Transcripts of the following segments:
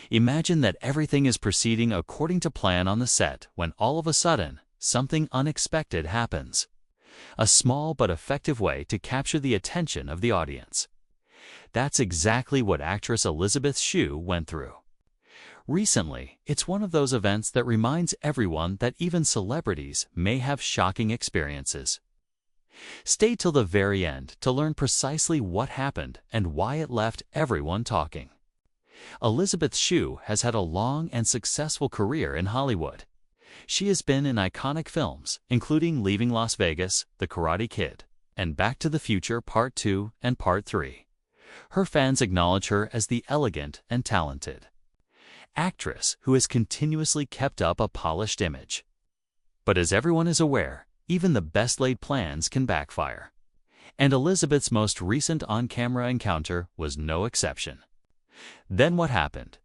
Imagine that everything is proceeding according to plan on the set when all of a sudden, something unexpected happens. A small but effective way to capture the attention of the audience. That's exactly what actress Elisabeth Shue went through. Recently, it's one of those events that reminds everyone that even celebrities may have shocking experiences. Stay till the very end to learn precisely what happened and why it left everyone talking. Elisabeth Shue has had a long and successful career in Hollywood. She has been in iconic films, including Leaving Las Vegas, The Karate Kid, and Back to the Future Part 2 and Part 3. Her fans acknowledge her as the elegant and talented actress who has continuously kept up a polished image. But as everyone is aware, even the best-laid plans can backfire. And Elisabeth's most recent on-camera encounter was no exception. Then what happened?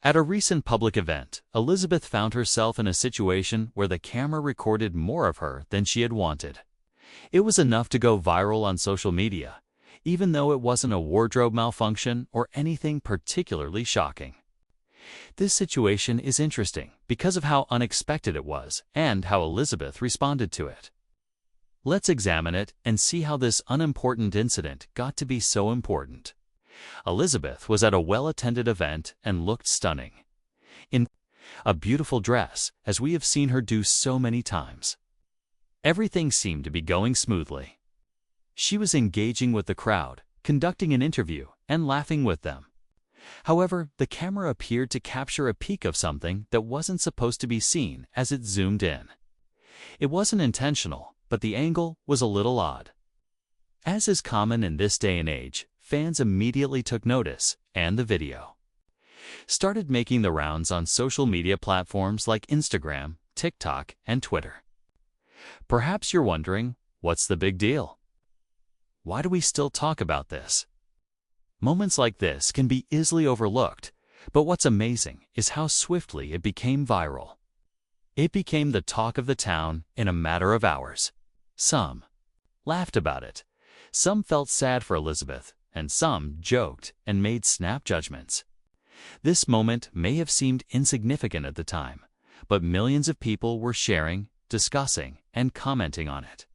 At a recent public event, Elisabeth found herself in a situation where the camera recorded more of her than she had wanted. It was enough to go viral on social media, even though it wasn't a wardrobe malfunction or anything particularly shocking. This situation is interesting because of how unexpected it was and how Elisabeth responded to it. Let's examine it and see how this unimportant incident got to be so important. Elisabeth was at a well-attended event and looked stunning. In a beautiful dress, as we have seen her do so many times. Everything seemed to be going smoothly. She was engaging with the crowd, conducting an interview, and laughing with them. However, the camera appeared to capture a peek of something that wasn't supposed to be seen as it zoomed in. It wasn't intentional, but the angle was a little odd. As is common in this day and age, fans immediately took notice, and the video started making the rounds on social media platforms like Instagram, TikTok, and Twitter. Perhaps you're wondering, what's the big deal? Why do we still talk about this? Moments like this can be easily overlooked, but what's amazing is how swiftly it became viral. It became the talk of the town in a matter of hours. Some laughed about it, some felt sad for Elisabeth, and some joked and made snap judgments. This moment may have seemed insignificant at the time, but millions of people were sharing, discussing, and commenting on it.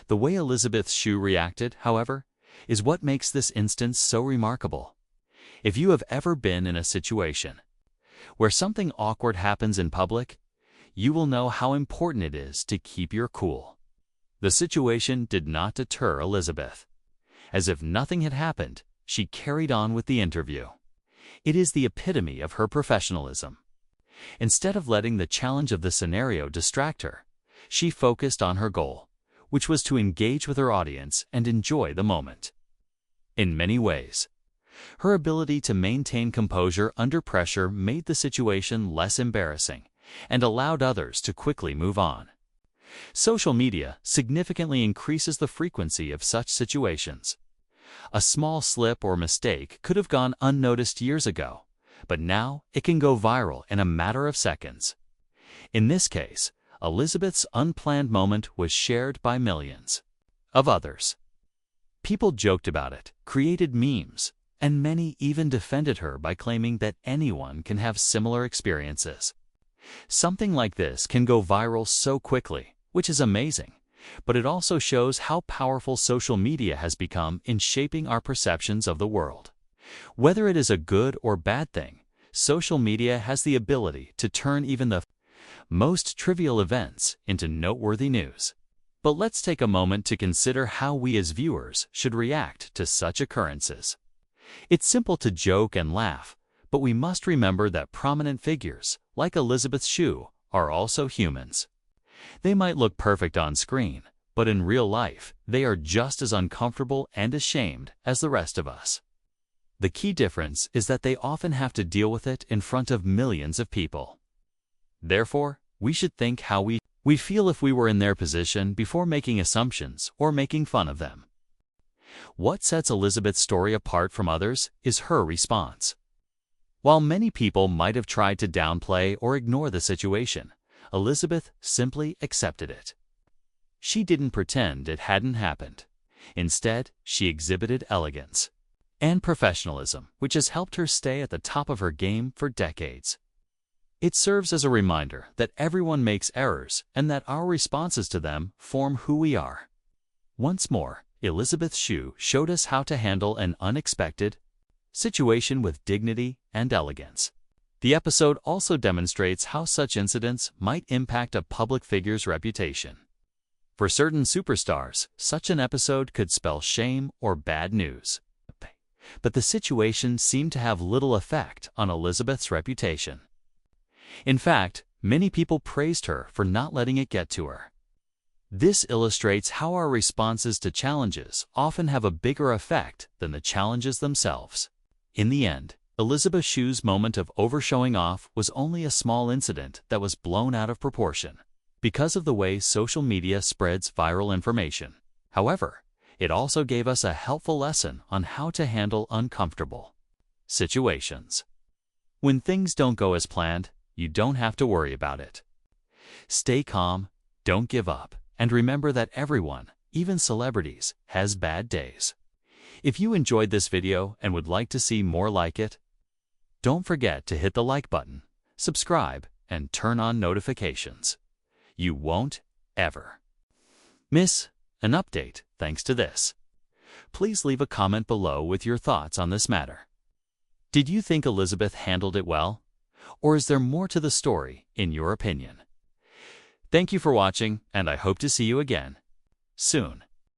The way Elisabeth Shue reacted, however, is what makes this instance so remarkable. If you have ever been in a situation where something awkward happens in public, you will know how important it is to keep your cool. The situation did not deter Elisabeth. As if nothing had happened, she carried on with the interview. It is the epitome of her professionalism. Instead of letting the challenge of the scenario distract her, she focused on her goal, which was to engage with her audience and enjoy the moment. In many ways, her ability to maintain composure under pressure made the situation less embarrassing and allowed others to quickly move on. Social media significantly increases the frequency of such situations. A small slip or mistake could have gone unnoticed years ago, but now it can go viral in a matter of seconds. In this case, Elisabeth's unplanned moment was shared by millions of others. People joked about it, created memes, and many even defended her by claiming that anyone can have similar experiences. Something like this can go viral so quickly, which is amazing, but it also shows how powerful social media has become in shaping our perceptions of the world. Whether it is a good or bad thing, social media has the ability to turn even the most trivial events into noteworthy news. But let's take a moment to consider how we as viewers should react to such occurrences. It's simple to joke and laugh, but we must remember that prominent figures, like Elisabeth Shue, are also humans. They might look perfect on screen, but in real life, they are just as uncomfortable and ashamed as the rest of us. The key difference is that they often have to deal with it in front of millions of people. Therefore, we should think how we feel if we were in their position before making assumptions or making fun of them. What sets Elisabeth's story apart from others is her response. While many people might have tried to downplay or ignore the situation, Elisabeth simply accepted it. She didn't pretend it hadn't happened. Instead, she exhibited elegance. and professionalism, which has helped her stay at the top of her game for decades. It serves as a reminder that everyone makes errors and that our responses to them form who we are. Once more, Elisabeth Shue showed us how to handle an unexpected situation with dignity and elegance. The episode also demonstrates how such incidents might impact a public figure's reputation. For certain superstars, such an episode could spell shame or bad news. But the situation seemed to have little effect on Elisabeth's reputation. In fact, many people praised her for not letting it get to her. This illustrates how our responses to challenges often have a bigger effect than the challenges themselves. In the end, Elisabeth Shue's moment of overshowing off was only a small incident that was blown out of proportion because of the way social media spreads viral information. However, it also gave us a helpful lesson on how to handle uncomfortable situations. When things don't go as planned, you don't have to worry about it. Stay calm, don't give up, and remember that everyone, even celebrities, has bad days. If you enjoyed this video and would like to see more like it, don't forget to hit the like button, subscribe, and turn on notifications. You won't ever miss an update thanks to this. Please leave a comment below with your thoughts on this matter. Did you think Elisabeth handled it well? Or is there more to the story, in your opinion? Thank you for watching, and I hope to see you again soon.